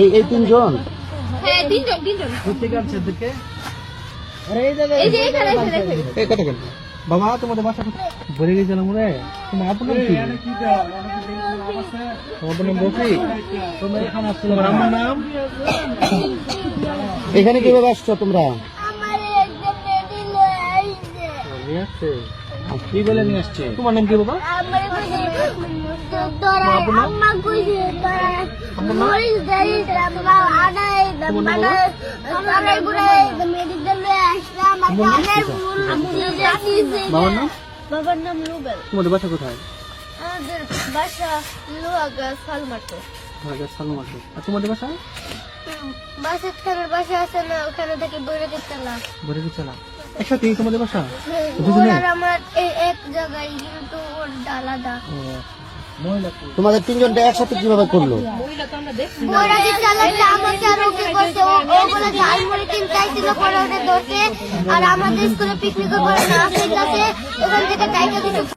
এই তিনজন হ্যাঁ তিনজন বাবা তোমাদের বাসা বলে গেছিলাম রে তোমার আপনার কি তোমার নাম রফি তোমার আমার নাম এখানে কিভাবে আসছো তোমরা? কি বলে নিয়ে আসছে? তোমার নাম কি বাবা? বাবার নাম রুবেল। তোমাদের বাসা কোথায়? আমাদের বাসা লোহাগাছ সালমাটো। আর তোমাদের বাসা? বাসার বাসা আছে না, ওখানে থেকে বৈরাগী চালা। একসাথে তোমাদের বাসা? ওর আর আমার এক জায়গায়, কিন্তু ওর আলাদা। তোমাদের তিনজনটা একসাথে কিভাবে করলো? বৈরাগী চালাতে আমাকে আর ওকে করছে। ওগুলো ঝালমুড়ি কিনতে চাইছিল, পরে ওটা ধরছে। আর আমাদের স্কুলে পিকনিকের পরে না আসে, ওখান থেকে টাইকা দিতে